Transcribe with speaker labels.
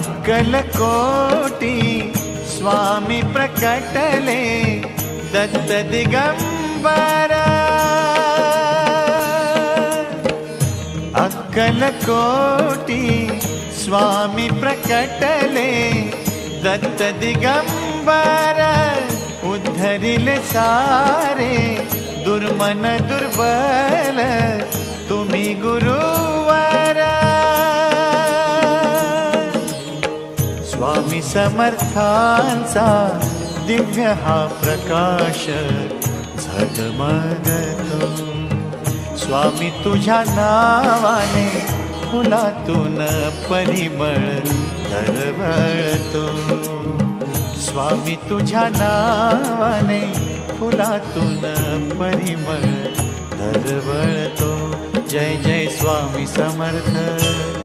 Speaker 1: अक्कलकोटी स्वामी प्रकटले दत्त दिगंबर। अक्कलकोटी स्वामी प्रकटले दत्त दिगंबर। उद्धरिले सारे दुर्मन दुर्बल तुम्ही गुरुवर। स्वामी समर्थांचा दिव्य हा प्रकाश झगमगतो। स्वामी तुझ्या नावाने फुलातून परिमळ दरवळतो। स्वामी तुझ्या नावाने फुलातून परिमळ दरवळतो। जय जय स्वामी समर्थ।